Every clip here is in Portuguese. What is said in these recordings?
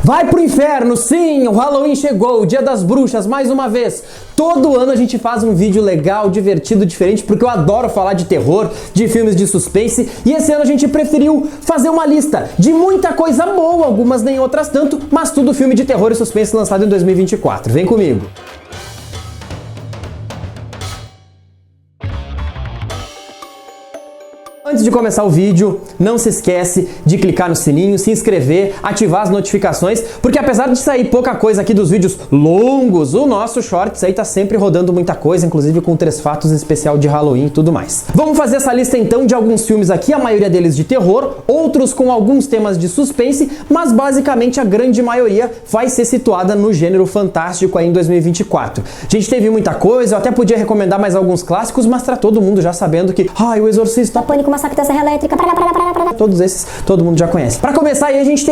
Vai pro inferno, sim, o Halloween chegou, o Dia das Bruxas, mais uma vez. Todo ano a gente faz um vídeo legal, divertido, diferente, porque eu adoro falar de terror, de filmes de suspense, e esse ano a gente preferiu fazer uma lista de muita coisa boa, algumas nem outras tanto, mas tudo filme de terror e suspense lançado em 2024. Vem comigo. Antes de começar o vídeo, não se esquece de clicar no sininho, se inscrever, ativar as notificações, porque apesar de sair pouca coisa aqui dos vídeos longos, o nosso Shorts aí tá sempre rodando muita coisa, inclusive com 3 fatos especial de Halloween e tudo mais. Vamos fazer essa lista então de alguns filmes aqui, a maioria deles de terror, outros com alguns temas de suspense, mas basicamente a grande maioria vai ser situada no gênero fantástico aí em 2024. A gente teve muita coisa, eu até podia recomendar mais alguns clássicos, mas tá todo mundo já sabendo que, o Exorcista, Pânico, Massacre da Serra Elétrica, todos esses todo mundo já conhece. Pra começar aí a gente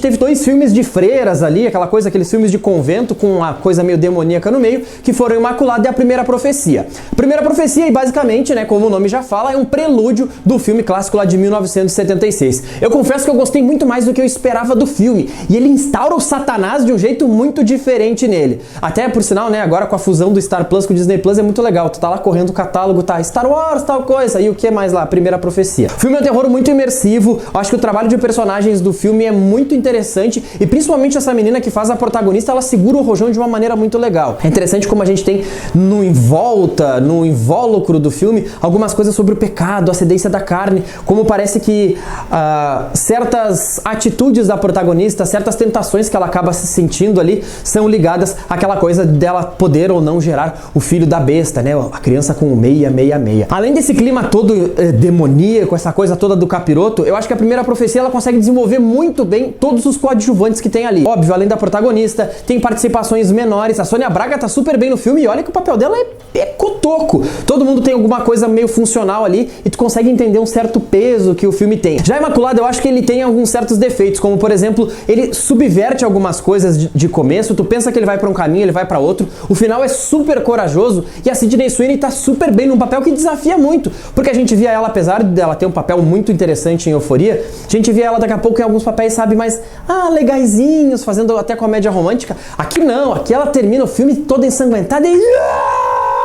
teve dois filmes de freiras ali, aqueles filmes de convento com uma coisa meio demoníaca no meio, que foram Imaculada e A Primeira Profecia. A Primeira Profecia, e basicamente, né, como o nome já fala, é um prelúdio do filme clássico lá de 1976. Eu confesso que eu gostei muito mais do que eu esperava do filme, e ele instaura o Satanás de um jeito muito diferente nele. Até, por sinal, né, agora com a fusão do Star Plus com o Disney Plus é muito legal. Tu tá lá correndo o catálogo, tá Star Wars, tal coisa, e o que mais lá? Primeira Profecia. O filme é um terror muito imersivo, eu acho que o trabalho de personagens do filme é muito interessante e principalmente essa menina que faz a protagonista, ela segura o rojão de uma maneira muito legal. É interessante como a gente tem no invólucro do filme, algumas coisas sobre o pecado, a ascendência da carne, como parece que certas atitudes da protagonista, certas tentações que ela acaba se sentindo ali, são ligadas àquela coisa dela poder ou não gerar o filho da besta, né? A criança com o 666. Além desse clima todo demoníaco, essa coisa toda do capiroto, eu acho que A Primeira Profecia ela consegue desenvolver muito bem todos os coadjuvantes que tem ali. Óbvio, além da protagonista, tem participações menores. A Sônia Braga tá super bem no filme e olha que o papel dela é cotoco. Todo mundo tem alguma coisa meio funcional ali e tu consegue entender um certo peso que o filme tem. Já Imaculada, eu acho que ele tem alguns certos defeitos, como por exemplo, ele subverte algumas coisas de começo, tu pensa que ele vai pra um caminho, ele vai pra outro. O final é super corajoso e a Sydney Sweeney tá super bem num papel que desafia muito, porque a gente via ela, apesar dela ter um papel muito interessante em Euforia, a gente via ela daqui a pouco em alguns papéis, sabe, mais legaizinhos, fazendo até comédia romântica. Aqui não, aqui ela termina o filme toda ensanguentada e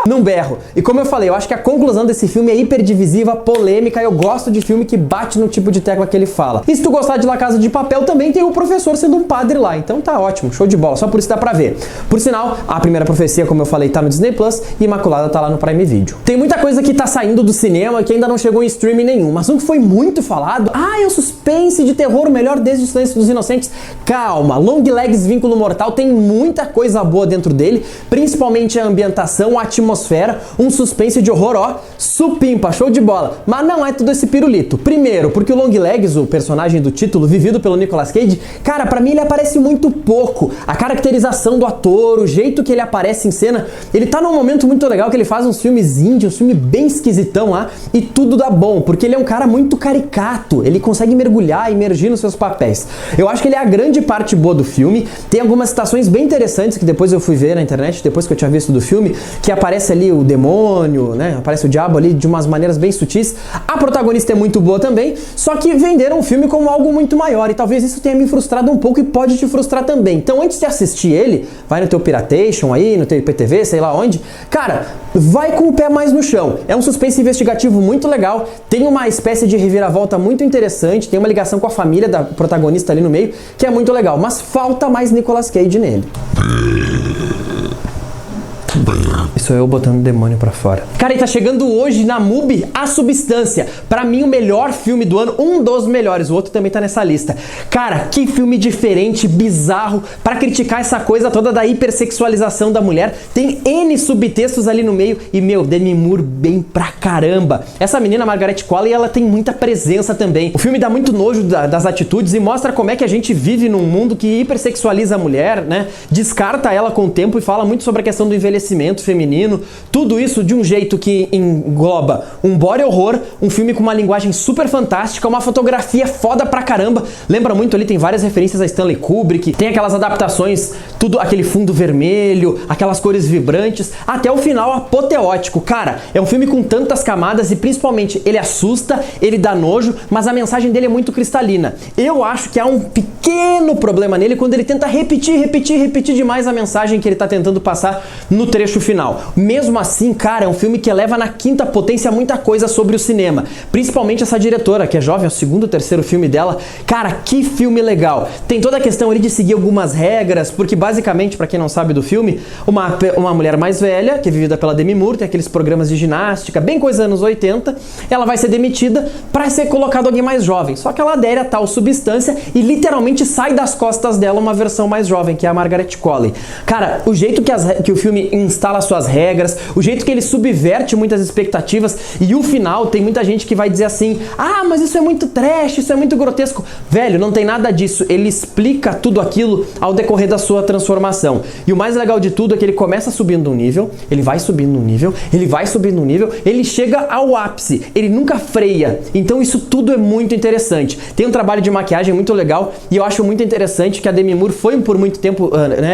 num berro. E como eu falei, eu acho que a conclusão desse filme é hiperdivisiva, polêmica, e eu gosto de filme que bate no tipo de tecla que ele fala. E se tu gostar de La Casa de Papel, também tem o professor sendo um padre lá, então tá ótimo, show de bola, só por isso dá pra ver. Por sinal, A Primeira Profecia, como eu falei, tá no Disney Plus e Imaculada tá lá no Prime Video. Tem muita coisa que tá saindo do cinema que ainda não chegou em streaming nenhum, mas um que foi muito falado, é o suspense de terror, o melhor desde o Silêncio dos Inocentes. Calma, Long Legs Vínculo Mortal tem muita coisa boa dentro dele, principalmente a ambientação, a atmosfera, um suspense de horror, supimpa, show de bola. Mas não é tudo esse pirulito. Primeiro, porque o Long Legs, o personagem do título, vivido pelo Nicolas Cage, cara, pra mim ele aparece muito pouco. A caracterização do ator, o jeito que ele aparece em cena, ele tá num momento muito legal que ele faz uns filmes índios, um filme bem esquisitão lá, e tudo dá bom, porque ele é um cara muito caricato, ele consegue mergulhar, imergir nos seus papéis. Eu acho que ele é a grande parte boa do filme. Tem algumas citações bem interessantes que depois eu fui ver na internet, depois que eu tinha visto do filme, que aparece ali o demônio, né? Aparece o diabo ali de umas maneiras bem sutis. A protagonista é muito boa também, só que venderam o filme como algo muito maior e talvez isso tenha me frustrado um pouco e pode te frustrar também. Então antes de assistir ele, vai no teu Piratation aí, no teu IPTV, sei lá onde, cara, vai com o pé mais no chão. É um suspense investigativo muito legal, tem uma espécie de reviravolta muito interessante, tem uma ligação com a família da protagonista ali no meio, que é muito legal, mas falta mais Nicolas Cage nele. Isso eu botando o demônio pra fora. Cara, e tá chegando hoje na MUBI A Substância. Pra mim, o melhor filme do ano, um dos melhores. O outro também tá nessa lista. Cara, que filme diferente, bizarro, pra criticar essa coisa toda da hipersexualização da mulher. Tem N subtextos ali no meio e, Demi Moore bem pra caramba. Essa menina, Margaret Qualley, ela tem muita presença também. O filme dá muito nojo das atitudes e mostra como é que a gente vive num mundo que hipersexualiza a mulher, né? Descarta ela com o tempo e fala muito sobre a questão do envelhecimento feminino, tudo isso de um jeito que engloba um body horror, um filme com uma linguagem super fantástica, uma fotografia foda pra caramba, lembra muito ali, tem várias referências a Stanley Kubrick, tem aquelas adaptações tudo aquele fundo vermelho, aquelas cores vibrantes, até o final apoteótico. Cara, é um filme com tantas camadas e principalmente ele assusta, ele dá nojo, mas a mensagem dele é muito cristalina. Eu acho que há um pequeno problema nele quando ele tenta repetir demais a mensagem que ele tá tentando passar no trecho final. Mesmo assim, cara, é um filme que eleva na quinta potência muita coisa sobre o cinema. Principalmente essa diretora, que é jovem, é o segundo ou terceiro filme dela. Cara, que filme legal. Tem toda a questão ali de seguir algumas regras, porque basicamente, pra quem não sabe do filme, uma mulher mais velha, que é vivida pela Demi Moore, tem aqueles programas de ginástica, bem coisa anos 80, ela vai ser demitida pra ser colocado alguém mais jovem. Só que ela adere a tal substância e literalmente sai das costas dela uma versão mais jovem, que é a Margaret Qualley. Cara, o jeito que o filme instala suas regras, o jeito que ele subverte muitas expectativas e o final, tem muita gente que vai dizer assim, ah, mas isso é muito trash, isso é muito grotesco. Velho, não tem nada disso. Ele explica tudo aquilo ao decorrer da sua transformação. E o mais legal de tudo é que ele começa subindo um nível, ele vai subindo um nível, ele vai subindo um nível, ele chega ao ápice, ele nunca freia. Então isso tudo é muito interessante. Tem um trabalho de maquiagem muito legal e eu acho muito interessante que a Demi Moore foi por muito tempo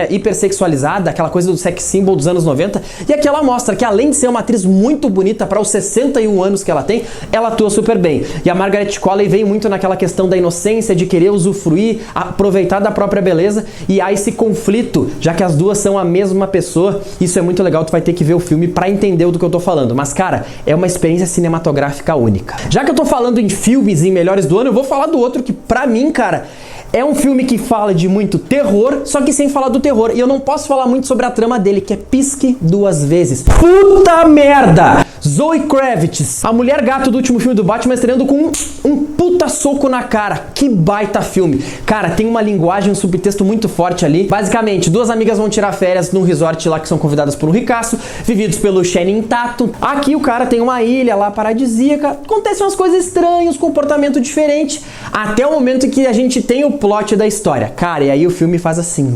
hipersexualizada, aquela coisa do sex symbol dos anos 90, e aqui ela mostra que além de ser uma atriz muito bonita para os 61 anos que ela tem, ela atua super bem. E a Margaret Qualley veio muito naquela questão da inocência, de querer usufruir, aproveitar da própria beleza, e há esse conflito, já que as duas são a mesma pessoa. Isso é muito legal, tu vai ter que ver o filme para entender do que eu tô falando. Mas, cara, é uma experiência cinematográfica única. Já que eu tô falando em filmes e em melhores do ano, eu vou falar do outro que, pra mim, cara, é um filme que fala de muito terror, só que sem falar do terror. E eu não posso falar muito sobre a trama dele, que é Pisque Duas Vezes. Puta merda! Zoe Kravitz, a mulher gato do último filme do Batman, estreando com um puta soco na cara. Que baita filme. Cara, tem uma linguagem, um subtexto muito forte ali. Basicamente, duas amigas vão tirar férias num resort lá que são convidadas por um ricaço, vividos pelo Channing Tatum. Aqui o cara tem uma ilha lá paradisíaca. Acontecem umas coisas estranhas, comportamento diferente, até o momento que a gente tem o plot da história. Cara, e aí o filme faz assim.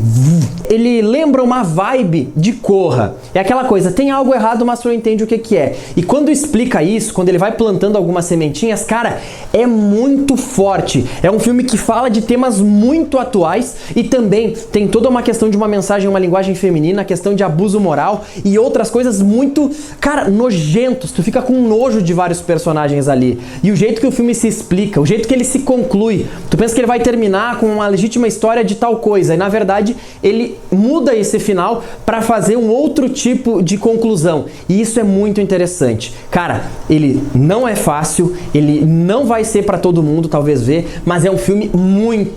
Ele lembra uma vibe de Corra. É aquela coisa, tem algo errado, mas tu não entende o que que é. E quando explica isso, quando ele vai plantando algumas sementinhas, cara, é muito forte. É um filme que fala de temas muito atuais e também tem toda uma questão de uma mensagem, uma linguagem feminina, a questão de abuso moral e outras coisas muito, cara, nojentos. Tu fica com nojo de vários personagens ali. E o jeito que o filme se explica, o jeito que ele se conclui, tu pensa que ele vai terminar com uma legítima história de tal coisa e na verdade ele muda esse final para fazer um outro tipo de conclusão. E isso é muito interessante. Cara, ele não é fácil, ele não vai ser para todo mundo, talvez ver, mas é um filme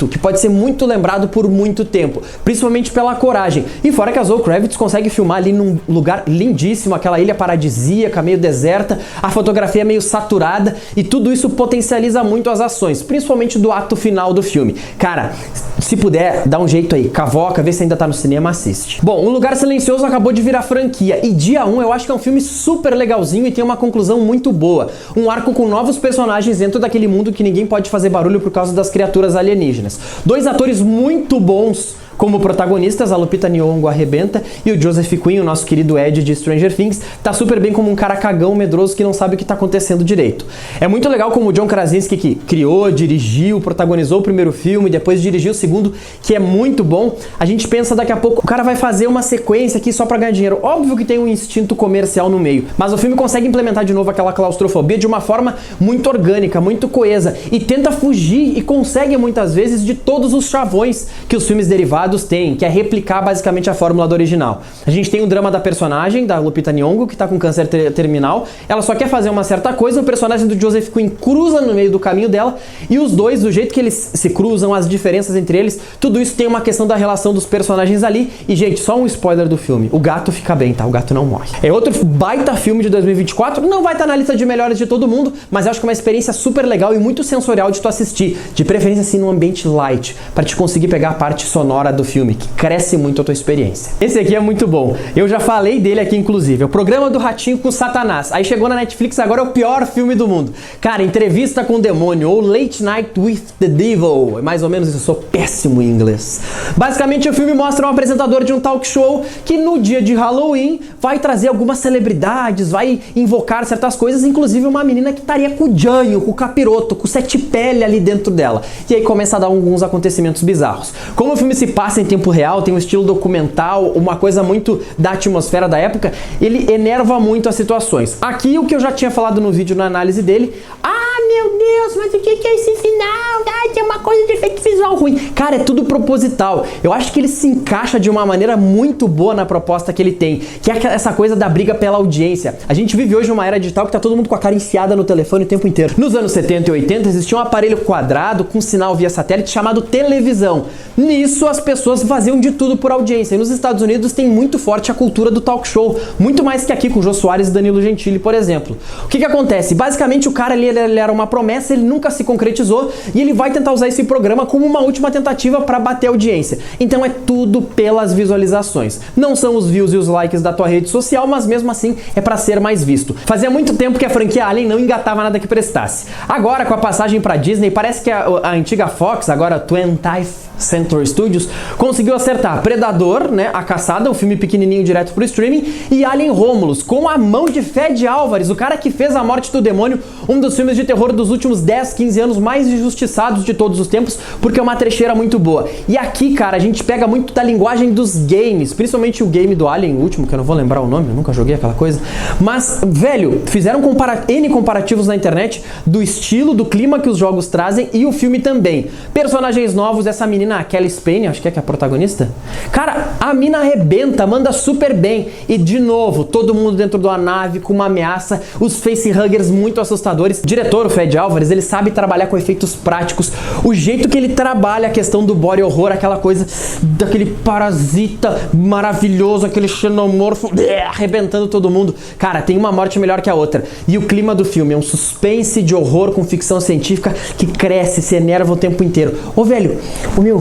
que pode ser muito lembrado por muito tempo, principalmente pela coragem. E fora que a Zoe Kravitz consegue filmar ali num lugar lindíssimo, aquela ilha paradisíaca, meio deserta, a fotografia é meio saturada e tudo isso potencializa muito as ações, principalmente do ato final do filme. Cara, se puder, dá um jeito aí, cavoca, vê se ainda tá no cinema, assiste. Bom, Um Lugar Silencioso acabou de virar franquia e dia 1 eu acho que é um filme super legalzinho e tem uma conclusão muito boa. Um arco com novos personagens dentro daquele mundo que ninguém pode fazer barulho por causa das criaturas alienígenas. Dois atores muito bons como protagonistas, a Lupita Nyong'o arrebenta e o Joseph Quinn, o nosso querido Ed de Stranger Things, tá super bem como um cara cagão, medroso, que não sabe o que tá acontecendo direito. É muito legal como o John Krasinski, que criou, dirigiu, protagonizou o primeiro filme, depois dirigiu o segundo, que é muito bom. A gente pensa daqui a pouco, o cara vai fazer uma sequência aqui só pra ganhar dinheiro. Óbvio que tem um instinto comercial no meio, mas o filme consegue implementar de novo aquela claustrofobia de uma forma muito orgânica, muito coesa, e tenta fugir e consegue muitas vezes de todos os chavões que os filmes derivados têm, que é replicar basicamente a fórmula do original. A gente tem o drama da personagem, da Lupita Nyong'o, que tá com câncer terminal, ela só quer fazer uma certa coisa, o personagem do Joseph Quinn cruza no meio do caminho dela, e os dois, do jeito que eles se cruzam, as diferenças entre eles, tudo isso tem uma questão da relação dos personagens ali, e gente, só um spoiler do filme, o gato fica bem, tá? O gato não morre. É outro baita filme de 2024, não vai estar na lista de melhores de todo mundo, mas eu acho que é uma experiência super legal e muito sensorial de tu assistir, de preferência assim num ambiente light, pra te conseguir pegar a parte sonora do filme, que cresce muito a tua experiência. Esse aqui é muito bom. Eu já falei dele aqui, inclusive. É o Programa do Ratinho com Satanás. Aí chegou na Netflix, agora é o pior filme do mundo. Cara, Entrevista com o Demônio ou Late Night with the Devil. É mais ou menos isso, eu sou péssimo em inglês. Basicamente, o filme mostra um apresentador de um talk show que no dia de Halloween vai trazer algumas celebridades, vai invocar certas coisas, inclusive uma menina que estaria com o Janho, com o capiroto, com o sete pele ali dentro dela. E aí começa a dar alguns acontecimentos bizarros. Como o filme se passa passa em tempo real, tem um estilo documental, uma coisa muito da atmosfera da época, ele enerva muito as situações. Aqui o que eu já tinha falado no vídeo na análise dele, meu Deus, mas o que é esse final? Tem uma coisa de efeito visual ruim. Cara, é tudo proposital. Eu acho que ele se encaixa de uma maneira muito boa na proposta que ele tem, que é essa coisa da briga pela audiência. A gente vive hoje uma era digital que tá todo mundo com a cara enfiada no telefone o tempo inteiro. Nos anos 70 e 80 existia um aparelho quadrado com sinal via satélite chamado televisão. Nisso as pessoas faziam de tudo por audiência. E nos Estados Unidos tem muito forte a cultura do talk show, muito mais que aqui com Jô Soares e Danilo Gentili, por exemplo. O que acontece? Basicamente o cara ali ele era uma promessa, ele nunca se concretizou e ele vai tentar usar esse programa como uma última tentativa para bater a audiência. Então é tudo pelas visualizações. Não são os views e os likes da tua rede social, mas mesmo assim é para ser mais visto. Fazia muito tempo que a franquia Alien não engatava nada que prestasse. Agora, com a passagem para Disney, parece que a antiga Fox, agora 20th Century Studios, conseguiu acertar Predador, né, A Caçada, um filme pequenininho direto pro streaming, e Alien Romulus, com a mão de Fede Álvares, o cara que fez A Morte do Demônio, um dos filmes de terror dos últimos 10, 15 anos mais injustiçados de todos os tempos, porque é uma trecheira muito boa. E aqui, cara, a gente pega muito da linguagem dos games, principalmente o game do Alien, o último, que eu não vou lembrar o nome, eu nunca joguei aquela coisa, mas, velho, fizeram N comparativos na internet do estilo, do clima que os jogos trazem e o filme também. Personagens novos, essa menina, a Kelly Spain, acho que é a protagonista. Cara, a mina arrebenta, manda super bem. E de novo, todo mundo dentro de uma nave com uma ameaça, os facehuggers muito assustadores. O diretor, o Fede Álvares, ele sabe trabalhar com efeitos práticos. O jeito que ele trabalha a questão do body horror, aquela coisa daquele parasita maravilhoso, aquele xenomorfo arrebentando todo mundo. Cara, tem uma morte melhor que a outra. E o clima do filme é um suspense de horror com ficção científica que cresce, se enerva o tempo inteiro. Ô, velho, o meu...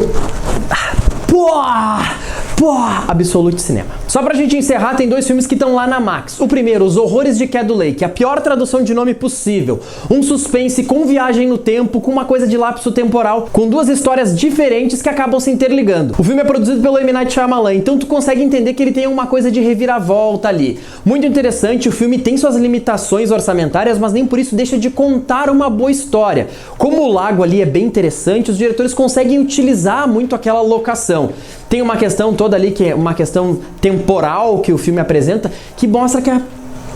Absolute Cinema. Só pra gente encerrar, tem dois filmes que estão lá na Max. O primeiro, Os Horrores de Caddo Lake, a pior tradução de nome possível. Um suspense com viagem no tempo, com uma coisa de lapso temporal, com duas histórias diferentes que acabam se interligando. O filme é produzido pelo M. Night Shyamalan, então tu consegue entender que ele tem uma coisa de reviravolta ali. Muito interessante, o filme tem suas limitações orçamentárias, mas nem por isso deixa de contar uma boa história. Como o lago ali é bem interessante, os diretores conseguem utilizar muito aquela locação. Tem uma questão toda ali, que é uma questão temporal que o filme apresenta, que mostra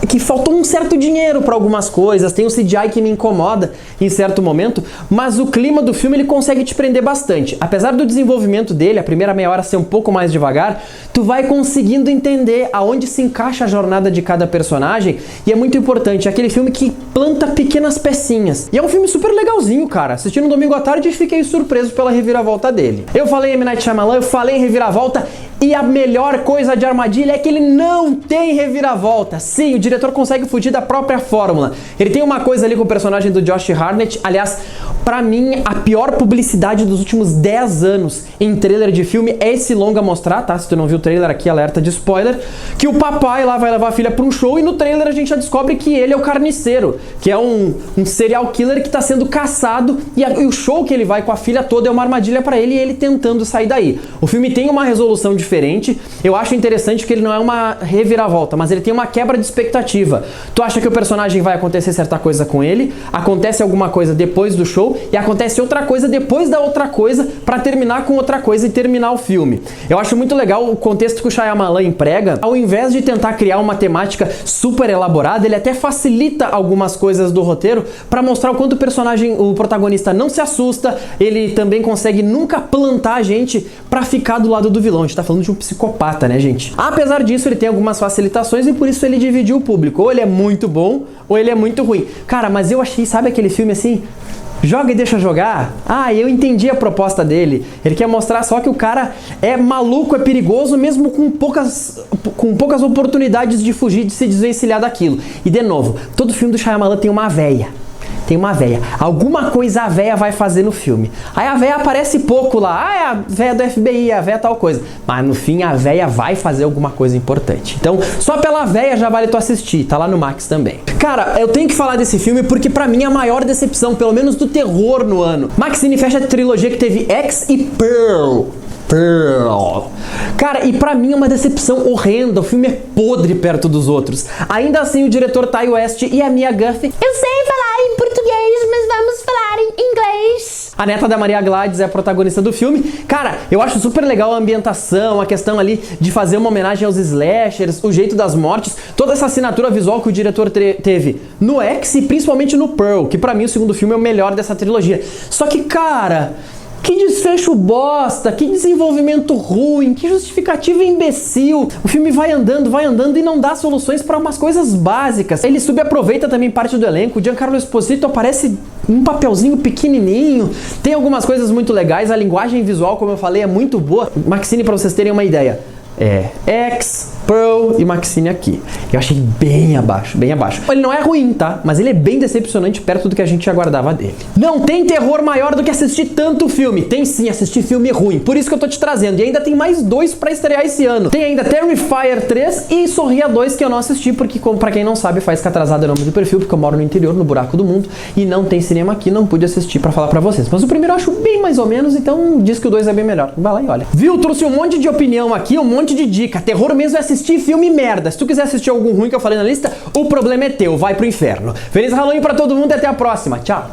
que faltou um certo dinheiro para algumas coisas, tem um CGI que me incomoda em certo momento, mas o clima do filme ele consegue te prender bastante. Apesar do desenvolvimento dele, a primeira meia hora ser um pouco mais devagar, tu vai conseguindo entender aonde se encaixa a jornada de cada personagem, e é muito importante, é aquele filme que planta pequenas pecinhas. E é um filme super legalzinho, cara. Assisti no domingo à tarde e fiquei surpreso pela reviravolta dele. Eu falei em M. Night Shyamalan, eu falei em reviravolta, e a melhor coisa de Armadilha é que ele não tem reviravolta. Sim, o diretor consegue fugir da própria fórmula. Ele tem uma coisa ali com o personagem do Josh Hartnett, aliás, pra mim, a pior publicidade dos últimos 10 anos em trailer de filme é esse longa mostrar, tá? Se tu não viu o trailer aqui, alerta de spoiler, que o papai lá vai levar a filha pra um show e no trailer a gente já descobre que ele é o carniceiro, que é um serial killer que tá sendo caçado e o show que ele vai com a filha toda é uma armadilha pra ele e ele tentando sair daí. O filme tem uma resolução diferente, eu acho interessante que ele não é uma reviravolta, mas ele tem uma quebra de expectativa. Tu acha que o personagem vai acontecer certa coisa com ele, acontece alguma coisa depois do show e acontece outra coisa depois da outra coisa pra terminar com outra coisa e terminar o filme. Eu acho muito legal o contexto que o Shyamalan emprega. Ao invés de tentar criar uma temática super elaborada, ele até facilita algumas coisas do roteiro pra mostrar o quanto o personagem, o protagonista não se assusta, ele também consegue nunca plantar a gente pra ficar do lado do vilão. A gente tá falando de um psicopata, né, gente? Apesar disso, ele tem algumas facilitações e por isso ele dividiu o público. Ou ele é muito bom, ou ele é muito ruim. Cara, mas eu achei, sabe aquele filme assim... Joga e deixa jogar? Ah, eu entendi a proposta dele. Ele quer mostrar só que o cara é maluco, é perigoso, mesmo com poucas oportunidades de fugir, de se desvencilhar daquilo. E de novo, todo filme do Shyamalan tem uma véia. Tem uma véia. Alguma coisa a véia vai fazer no filme. Aí a véia aparece pouco lá. Ah, é a véia do FBI, a véia tal coisa. Mas no fim a véia vai fazer alguma coisa importante. Então, só pela véia já vale tu assistir. Tá lá no Max também. Cara, eu tenho que falar desse filme porque pra mim é a maior decepção, pelo menos do terror no ano. Max Cine fecha a trilogia que teve X e Pearl. Cara, e pra mim é uma decepção horrenda. O filme é podre perto dos outros. Ainda assim, o diretor Ty West e a Mia Goth... Eu sei falar em português, mas vamos falar em inglês. A neta da Maria Gladys é a protagonista do filme. Cara, eu acho super legal a ambientação, a questão ali de fazer uma homenagem aos slashers, o jeito das mortes, toda essa assinatura visual que o diretor teve no X e principalmente no Pearl, que pra mim o segundo filme é o melhor dessa trilogia. Só que, cara, que desfecho bosta, que desenvolvimento ruim, que justificativa imbecil. O filme vai andando e não dá soluções para umas coisas básicas. Ele subaproveita também parte do elenco. O Giancarlo Esposito aparece um papelzinho pequenininho. Tem algumas coisas muito legais. A linguagem visual, como eu falei, é muito boa. Maxine, para vocês terem uma ideia, X, Pearl e Maxine aqui. Eu achei bem abaixo, bem abaixo. Ele não é ruim, tá? Mas ele é bem decepcionante perto do que a gente aguardava dele. Não tem terror maior do que assistir tanto filme. Tem sim, assistir filme ruim. Por isso que eu tô te trazendo. E ainda tem mais 2 pra estrear esse ano. Tem ainda Terrifier 3 e Sorria 2, que eu não assisti, porque, como pra quem não sabe, faz que atrasado é o nome do perfil, porque eu moro no interior, no buraco do mundo, e não tem cinema aqui, não pude assistir pra falar pra vocês. Mas o primeiro eu acho bem mais ou menos, então diz que o 2 é bem melhor. Vai lá e olha. Viu? Trouxe um monte de opinião aqui, um monte de dica. Terror mesmo é assistir filme merda. Se tu quiser assistir algum ruim que eu falei na lista, o problema é teu. Vai pro inferno. Feliz Halloween pra todo mundo e até a próxima. Tchau.